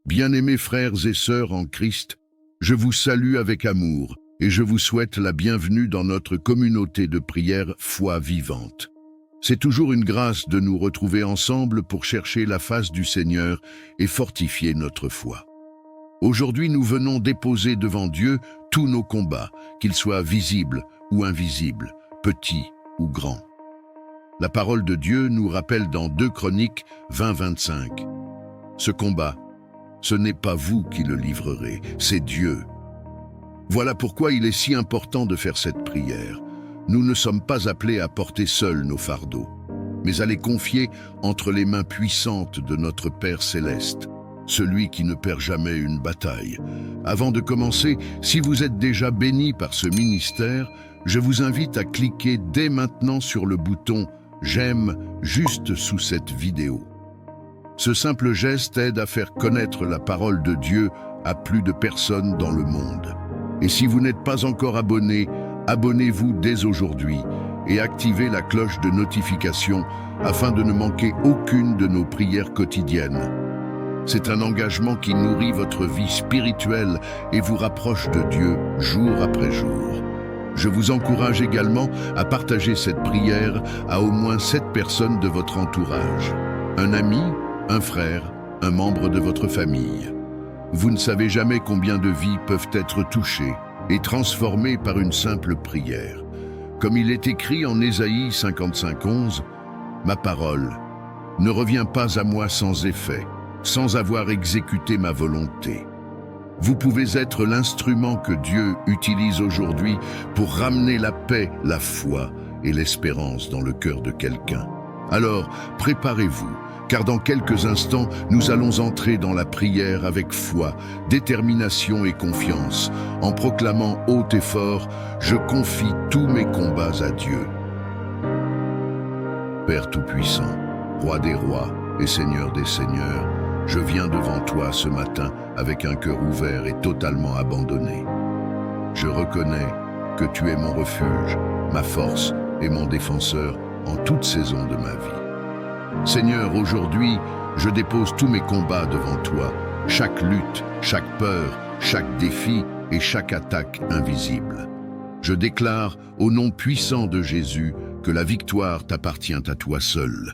Bien-aimés frères et sœurs en Christ, je vous salue avec amour et je vous souhaite la bienvenue dans notre communauté de prière Foi Vivante. C'est toujours une grâce de nous retrouver ensemble pour chercher la face du Seigneur et fortifier notre foi. Aujourd'hui, nous venons déposer devant Dieu tous nos combats, qu'ils soient visibles ou invisibles, petits ou grands. La parole de Dieu nous rappelle dans 2 Chroniques 20-25. Ce combat, ce n'est pas vous qui le livrerez, c'est Dieu. Voilà pourquoi il est si important de faire cette prière. Nous ne sommes pas appelés à porter seuls nos fardeaux, mais à les confier entre les mains puissantes de notre Père Céleste, celui qui ne perd jamais une bataille. Avant de commencer, si vous êtes déjà béni par ce ministère, je vous invite à cliquer dès maintenant sur le bouton « J'aime » juste sous cette vidéo. Ce simple geste aide à faire connaître la parole de Dieu à plus de personnes dans le monde. Et si vous n'êtes pas encore abonné, abonnez-vous dès aujourd'hui et activez la cloche de notification afin de ne manquer aucune de nos prières quotidiennes. C'est un engagement qui nourrit votre vie spirituelle et vous rapproche de Dieu jour après jour. Je vous encourage également à partager cette prière à au moins 7 personnes de votre entourage. Un ami, un frère, un membre de votre famille. Vous ne savez jamais combien de vies peuvent être touchées et transformées par une simple prière. Comme il est écrit en Ésaïe 55:11, « Ma parole ne revient pas à moi sans effet, sans avoir exécuté ma volonté. » Vous pouvez être l'instrument que Dieu utilise aujourd'hui pour ramener la paix, la foi et l'espérance dans le cœur de quelqu'un. Alors, préparez-vous, car dans quelques instants, nous allons entrer dans la prière avec foi, détermination et confiance, en proclamant haut et fort « Je confie tous mes combats à Dieu ». Père Tout-Puissant, Roi des rois et Seigneur des seigneurs, je viens devant toi ce matin avec un cœur ouvert et totalement abandonné. Je reconnais que tu es mon refuge, ma force et mon défenseur en toute saison de ma vie. Seigneur, aujourd'hui, je dépose tous mes combats devant toi, chaque lutte, chaque peur, chaque défi et chaque attaque invisible. Je déclare, au nom puissant de Jésus, que la victoire t'appartient à toi seul.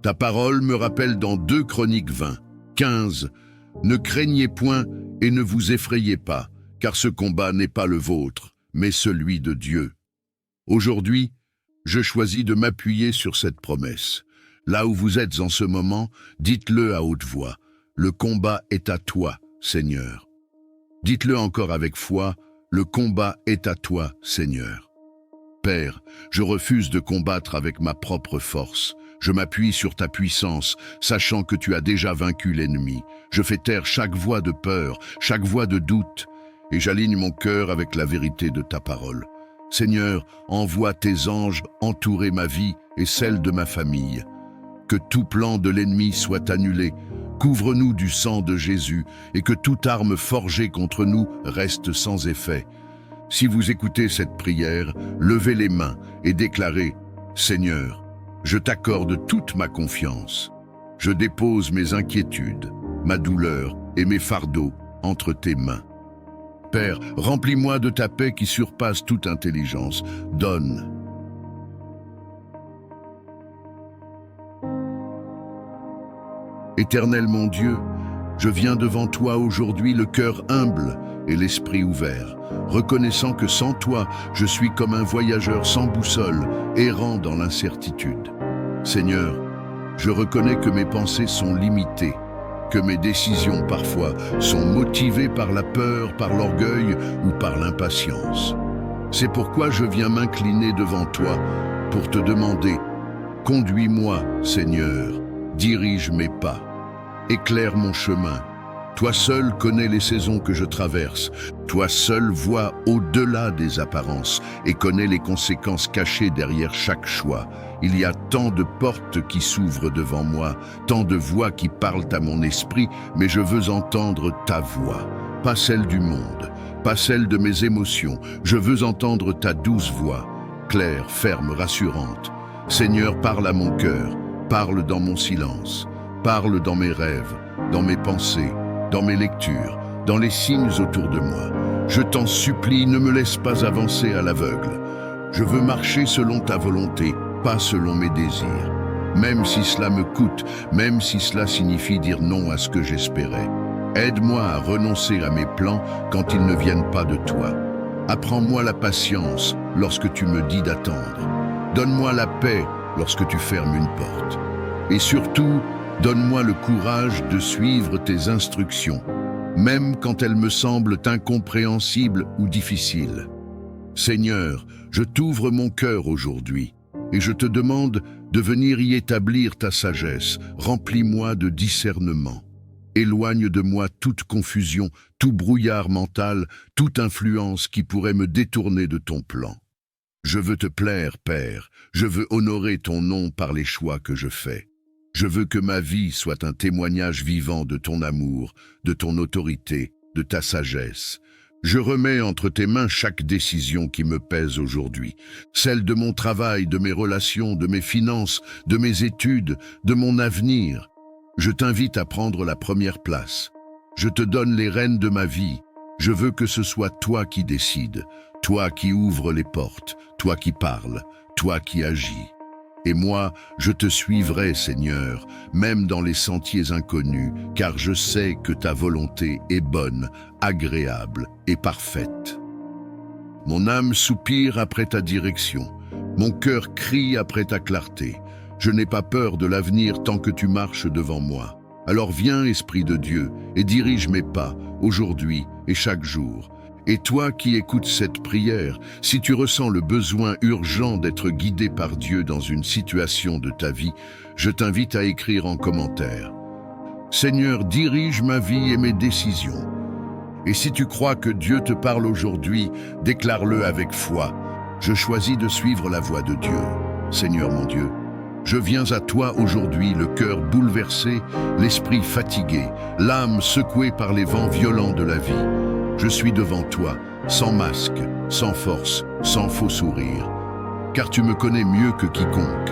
Ta parole me rappelle dans 2 Chroniques 20:15, « Ne craignez point et ne vous effrayez pas, car ce combat n'est pas le vôtre, mais celui de Dieu. » Aujourd'hui, je choisis de m'appuyer sur cette promesse. Là où vous êtes en ce moment, dites-le à haute voix. Le combat est à toi, Seigneur. Dites-le encore avec foi. Le combat est à toi, Seigneur. Père, je refuse de combattre avec ma propre force. Je m'appuie sur ta puissance, sachant que tu as déjà vaincu l'ennemi. Je fais taire chaque voix de peur, chaque voix de doute, et j'aligne mon cœur avec la vérité de ta parole. Seigneur, envoie tes anges entourer ma vie et celle de ma famille. Que tout plan de l'ennemi soit annulé. Couvre-nous du sang de Jésus et que toute arme forgée contre nous reste sans effet. Si vous écoutez cette prière, levez les mains et déclarez « Seigneur, je t'accorde toute ma confiance. Je dépose mes inquiétudes, ma douleur et mes fardeaux entre tes mains. Père, remplis-moi de ta paix qui surpasse toute intelligence. Donne. » Éternel mon Dieu, je viens devant toi aujourd'hui le cœur humble et l'esprit ouvert, reconnaissant que sans toi, je suis comme un voyageur sans boussole, errant dans l'incertitude. Seigneur, je reconnais que mes pensées sont limitées, que mes décisions parfois sont motivées par la peur, par l'orgueil ou par l'impatience. C'est pourquoi je viens m'incliner devant toi pour te demander « Conduis-moi, Seigneur, dirige mes pas. Éclaire mon chemin. Toi seul connais les saisons que je traverse. Toi seul vois au-delà des apparences et connais les conséquences cachées derrière chaque choix. Il y a tant de portes qui s'ouvrent devant moi, tant de voix qui parlent à mon esprit, mais je veux entendre ta voix, pas celle du monde, pas celle de mes émotions. Je veux entendre ta douce voix, claire, ferme, rassurante. Seigneur, parle à mon cœur, parle dans mon silence. Parle dans mes rêves, dans mes pensées, dans mes lectures, dans les signes autour de moi. Je t'en supplie, ne me laisse pas avancer à l'aveugle. Je veux marcher selon ta volonté, pas selon mes désirs. Même si cela me coûte, même si cela signifie dire non à ce que j'espérais. Aide-moi à renoncer à mes plans quand ils ne viennent pas de toi. Apprends-moi la patience lorsque tu me dis d'attendre. Donne-moi la paix lorsque tu fermes une porte. Et surtout, donne-moi le courage de suivre tes instructions, même quand elles me semblent incompréhensibles ou difficiles. Seigneur, je t'ouvre mon cœur aujourd'hui et je te demande de venir y établir ta sagesse. Remplis-moi de discernement. Éloigne de moi toute confusion, tout brouillard mental, toute influence qui pourrait me détourner de ton plan. Je veux te plaire, Père, je veux honorer ton nom par les choix que je fais. Je veux que ma vie soit un témoignage vivant de ton amour, de ton autorité, de ta sagesse. Je remets entre tes mains chaque décision qui me pèse aujourd'hui, celle de mon travail, de mes relations, de mes finances, de mes études, de mon avenir. Je t'invite à prendre la première place. Je te donne les rênes de ma vie. Je veux que ce soit toi qui décides, toi qui ouvres les portes, toi qui parles, toi qui agis. Et moi, je te suivrai, Seigneur, même dans les sentiers inconnus, car je sais que ta volonté est bonne, agréable et parfaite. Mon âme soupire après ta direction. Mon cœur crie après ta clarté. Je n'ai pas peur de l'avenir tant que tu marches devant moi. Alors viens, Esprit de Dieu, et dirige mes pas, aujourd'hui et chaque jour. Et toi qui écoutes cette prière, si tu ressens le besoin urgent d'être guidé par Dieu dans une situation de ta vie, je t'invite à écrire en commentaire. Seigneur, dirige ma vie et mes décisions. Et si tu crois que Dieu te parle aujourd'hui, déclare-le avec foi. Je choisis de suivre la voie de Dieu. Seigneur mon Dieu, je viens à toi aujourd'hui, le cœur bouleversé, l'esprit fatigué, l'âme secouée par les vents violents de la vie. Je suis devant toi, sans masque, sans force, sans faux sourire. Car tu me connais mieux que quiconque.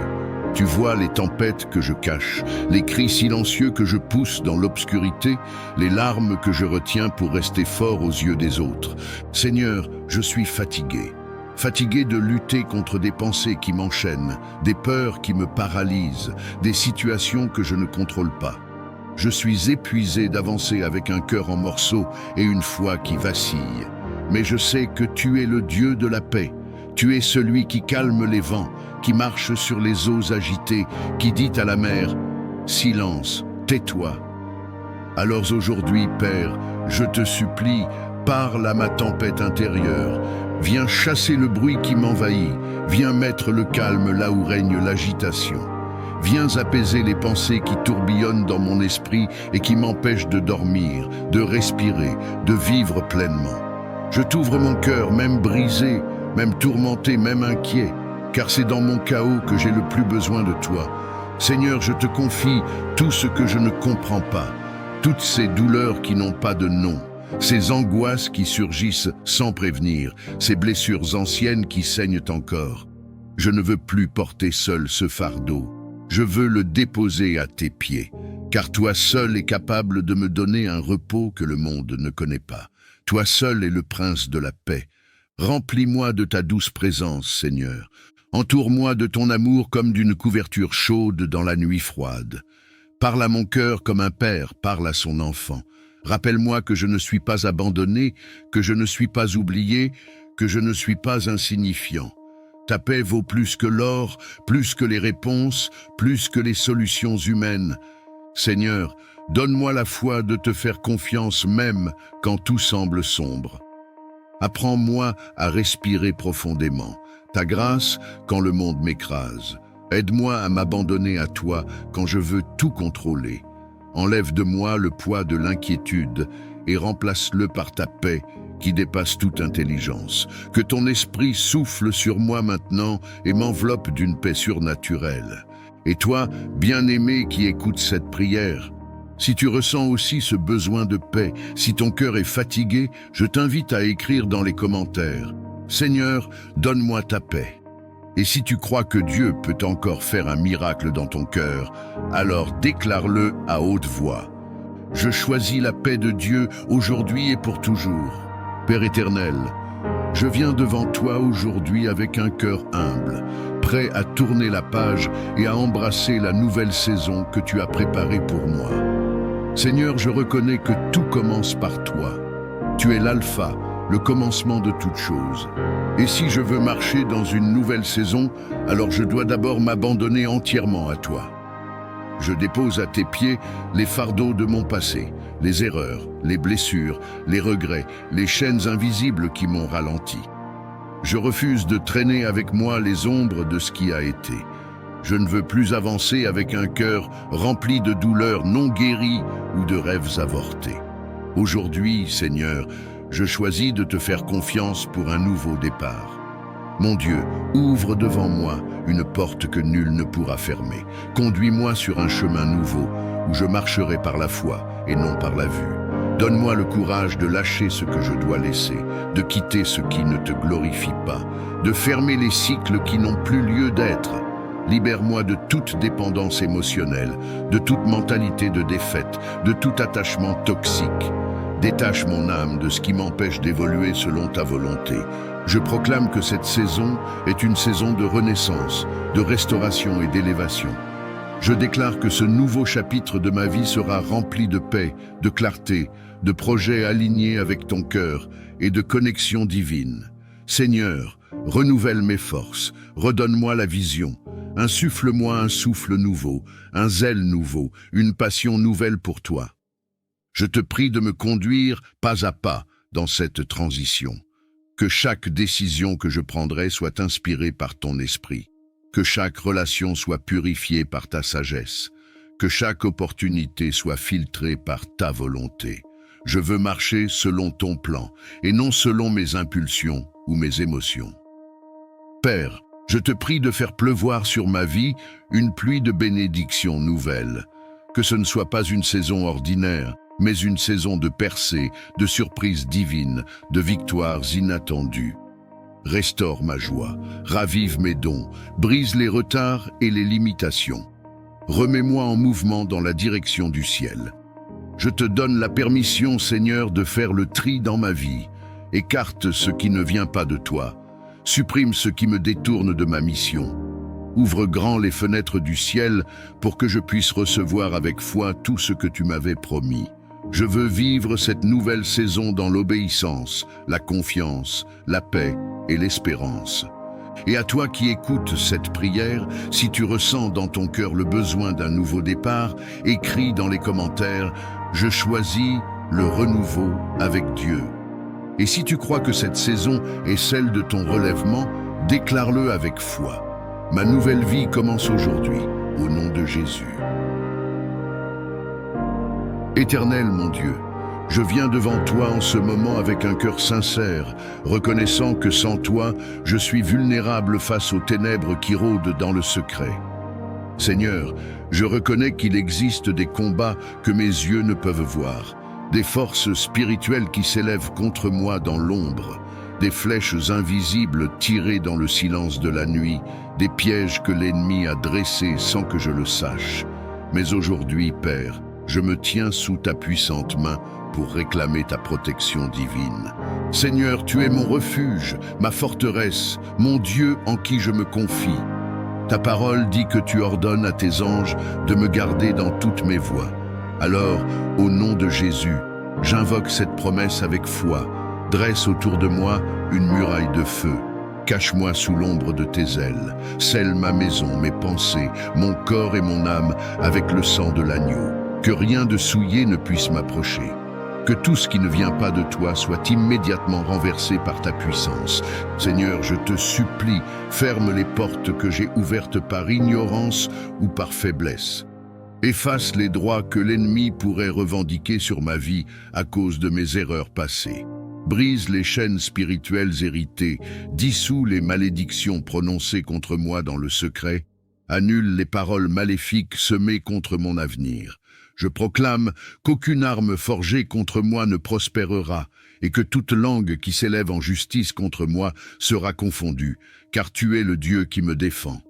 Tu vois les tempêtes que je cache, les cris silencieux que je pousse dans l'obscurité, les larmes que je retiens pour rester fort aux yeux des autres. Seigneur, je suis fatigué. Fatigué de lutter contre des pensées qui m'enchaînent, des peurs qui me paralysent, des situations que je ne contrôle pas. Je suis épuisé d'avancer avec un cœur en morceaux et une foi qui vacille. Mais je sais que tu es le Dieu de la paix. Tu es celui qui calme les vents, qui marche sur les eaux agitées, qui dit à la mer « Silence, tais-toi ». Alors aujourd'hui, Père, je te supplie, parle à ma tempête intérieure. Viens chasser le bruit qui m'envahit. Viens mettre le calme là où règne l'agitation. Viens apaiser les pensées qui tourbillonnent dans mon esprit et qui m'empêchent de dormir, de respirer, de vivre pleinement. Je t'ouvre mon cœur, même brisé, même tourmenté, même inquiet, car c'est dans mon chaos que j'ai le plus besoin de toi. Seigneur, je te confie tout ce que je ne comprends pas, toutes ces douleurs qui n'ont pas de nom, ces angoisses qui surgissent sans prévenir, ces blessures anciennes qui saignent encore. Je ne veux plus porter seul ce fardeau. Je veux le déposer à tes pieds, car toi seul es capable de me donner un repos que le monde ne connaît pas. Toi seul es le prince de la paix. Remplis-moi de ta douce présence, Seigneur. Entoure-moi de ton amour comme d'une couverture chaude dans la nuit froide. Parle à mon cœur comme un père parle à son enfant. Rappelle-moi que je ne suis pas abandonné, que je ne suis pas oublié, que je ne suis pas insignifiant. Ta paix vaut plus que l'or, plus que les réponses, plus que les solutions humaines. Seigneur, donne-moi la foi de te faire confiance même quand tout semble sombre. Apprends-moi à respirer profondément, ta grâce quand le monde m'écrase. Aide-moi à m'abandonner à toi quand je veux tout contrôler. Enlève de moi le poids de l'inquiétude et remplace-le par ta paix qui dépasse toute intelligence. Que ton esprit souffle sur moi maintenant et m'enveloppe d'une paix surnaturelle. Et toi, bien-aimé qui écoutes cette prière, si tu ressens aussi ce besoin de paix, si ton cœur est fatigué, je t'invite à écrire dans les commentaires « Seigneur, donne-moi ta paix ». Et si tu crois que Dieu peut encore faire un miracle dans ton cœur, alors déclare-le à haute voix. Je choisis la paix de Dieu aujourd'hui et pour toujours. Père éternel, je viens devant toi aujourd'hui avec un cœur humble, prêt à tourner la page et à embrasser la nouvelle saison que tu as préparée pour moi. Seigneur, je reconnais que tout commence par toi. Tu es l'alpha, le commencement de toute chose. Et si je veux marcher dans une nouvelle saison, alors je dois d'abord m'abandonner entièrement à toi. Je dépose à tes pieds les fardeaux de mon passé, les erreurs, les blessures, les regrets, les chaînes invisibles qui m'ont ralenti. Je refuse de traîner avec moi les ombres de ce qui a été. Je ne veux plus avancer avec un cœur rempli de douleurs non guéries ou de rêves avortés. Aujourd'hui, Seigneur, je choisis de te faire confiance pour un nouveau départ. Mon Dieu, ouvre devant moi une porte que nul ne pourra fermer. Conduis-moi sur un chemin nouveau où je marcherai par la foi et non par la vue. Donne-moi le courage de lâcher ce que je dois laisser, de quitter ce qui ne te glorifie pas, de fermer les cycles qui n'ont plus lieu d'être. Libère-moi de toute dépendance émotionnelle, de toute mentalité de défaite, de tout attachement toxique. Détache mon âme de ce qui m'empêche d'évoluer selon ta volonté. Je proclame que cette saison est une saison de renaissance, de restauration et d'élévation. Je déclare que ce nouveau chapitre de ma vie sera rempli de paix, de clarté, de projets alignés avec ton cœur et de connexions divines. Seigneur, renouvelle mes forces, redonne-moi la vision, insuffle-moi un souffle nouveau, un zèle nouveau, une passion nouvelle pour toi. Je te prie de me conduire pas à pas dans cette transition. Que chaque décision que je prendrai soit inspirée par ton esprit. Que chaque relation soit purifiée par ta sagesse. Que chaque opportunité soit filtrée par ta volonté. Je veux marcher selon ton plan et non selon mes impulsions ou mes émotions. Père, je te prie de faire pleuvoir sur ma vie une pluie de bénédictions nouvelles. Que ce ne soit pas une saison ordinaire, mais une saison de percées, de surprises divines, de victoires inattendues. Restaure ma joie, ravive mes dons, brise les retards et les limitations. Remets-moi en mouvement dans la direction du ciel. Je te donne la permission, Seigneur, de faire le tri dans ma vie. Écarte ce qui ne vient pas de toi. Supprime ce qui me détourne de ma mission. Ouvre grand les fenêtres du ciel pour que je puisse recevoir avec foi tout ce que tu m'avais promis. Je veux vivre cette nouvelle saison dans l'obéissance, la confiance, la paix et l'espérance. Et à toi qui écoutes cette prière, si tu ressens dans ton cœur le besoin d'un nouveau départ, écris dans les commentaires « Je choisis le renouveau avec Dieu ». Et si tu crois que cette saison est celle de ton relèvement, déclare-le avec foi. Ma nouvelle vie commence aujourd'hui, au nom de Jésus. Éternel mon Dieu, je viens devant toi en ce moment avec un cœur sincère, reconnaissant que sans toi, je suis vulnérable face aux ténèbres qui rôdent dans le secret. Seigneur, je reconnais qu'il existe des combats que mes yeux ne peuvent voir, des forces spirituelles qui s'élèvent contre moi dans l'ombre, des flèches invisibles tirées dans le silence de la nuit, des pièges que l'ennemi a dressés sans que je le sache. Mais aujourd'hui, Père, je me tiens sous ta puissante main pour réclamer ta protection divine. Seigneur, tu es mon refuge, ma forteresse, mon Dieu en qui je me confie. Ta parole dit que tu ordonnes à tes anges de me garder dans toutes mes voies. Alors, au nom de Jésus, j'invoque cette promesse avec foi. Dresse autour de moi une muraille de feu. Cache-moi sous l'ombre de tes ailes. Scelle ma maison, mes pensées, mon corps et mon âme avec le sang de l'agneau. Que rien de souillé ne puisse m'approcher. Que tout ce qui ne vient pas de toi soit immédiatement renversé par ta puissance. Seigneur, je te supplie, ferme les portes que j'ai ouvertes par ignorance ou par faiblesse. Efface les droits que l'ennemi pourrait revendiquer sur ma vie à cause de mes erreurs passées. Brise les chaînes spirituelles héritées, dissous les malédictions prononcées contre moi dans le secret, annule les paroles maléfiques semées contre mon avenir. Je proclame qu'aucune arme forgée contre moi ne prospérera et que toute langue qui s'élève en justice contre moi sera confondue, car tu es le Dieu qui me défend.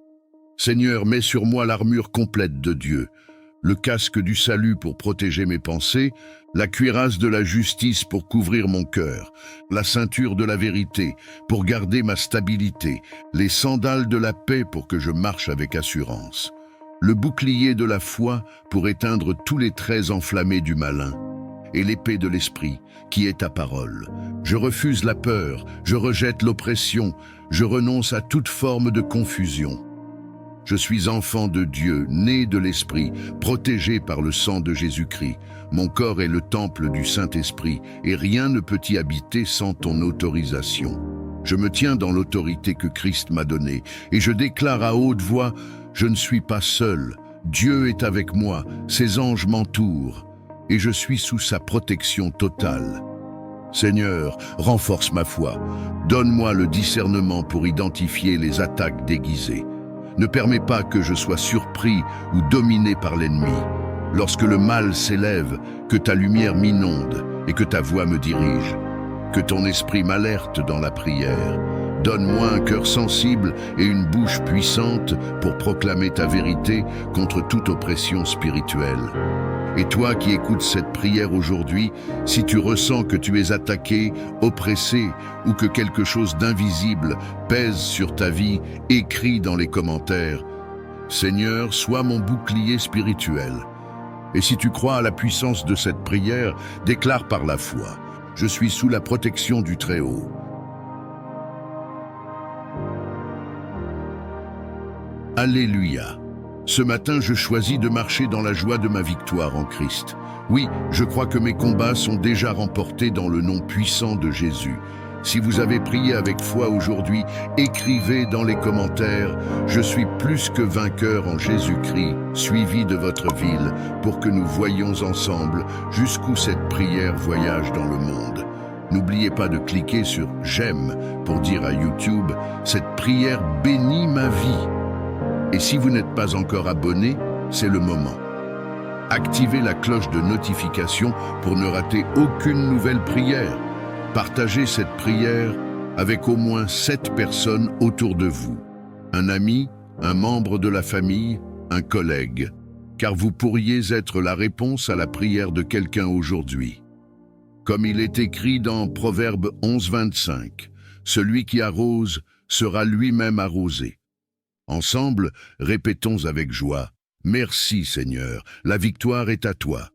Seigneur, mets sur moi l'armure complète de Dieu, le casque du salut pour protéger mes pensées, la cuirasse de la justice pour couvrir mon cœur, la ceinture de la vérité pour garder ma stabilité, les sandales de la paix pour que je marche avec assurance, le bouclier de la foi pour éteindre tous les traits enflammés du malin, et l'épée de l'esprit qui est ta parole. Je refuse la peur, je rejette l'oppression, je renonce à toute forme de confusion. Je suis enfant de Dieu, né de l'Esprit, protégé par le sang de Jésus-Christ. Mon corps est le temple du Saint-Esprit, et rien ne peut y habiter sans ton autorisation. Je me tiens dans l'autorité que Christ m'a donnée, et je déclare à haute voix, je ne suis pas seul. Dieu est avec moi, ses anges m'entourent, et je suis sous sa protection totale. Seigneur, renforce ma foi. Donne-moi le discernement pour identifier les attaques déguisées. Ne permets pas que je sois surpris ou dominé par l'ennemi. Lorsque le mal s'élève, que ta lumière m'inonde et que ta voix me dirige. Que ton esprit m'alerte dans la prière. Donne-moi un cœur sensible et une bouche puissante pour proclamer ta vérité contre toute oppression spirituelle. Et toi qui écoutes cette prière aujourd'hui, si tu ressens que tu es attaqué, oppressé ou que quelque chose d'invisible pèse sur ta vie, écris dans les commentaires « Seigneur, sois mon bouclier spirituel ». Et si tu crois à la puissance de cette prière, déclare par la foi « Je suis sous la protection du Très-Haut ». Alléluia. Ce matin, je choisis de marcher dans la joie de ma victoire en Christ. Oui, je crois que mes combats sont déjà remportés dans le nom puissant de Jésus. Si vous avez prié avec foi aujourd'hui, écrivez dans les commentaires « Je suis plus que vainqueur en Jésus-Christ », suivi de votre ville, pour que nous voyions ensemble jusqu'où cette prière voyage dans le monde. N'oubliez pas de cliquer sur « J'aime » pour dire à YouTube « Cette prière bénit ma vie ». Et si vous n'êtes pas encore abonné, c'est le moment. Activez la cloche de notification pour ne rater aucune nouvelle prière. Partagez cette prière avec au moins 7 personnes autour de vous. Un ami, un membre de la famille, un collègue. Car vous pourriez être la réponse à la prière de quelqu'un aujourd'hui. Comme il est écrit dans Proverbe 11:25, « Celui qui arrose sera lui-même arrosé ». Ensemble, répétons avec joie. Merci Seigneur, la victoire est à toi.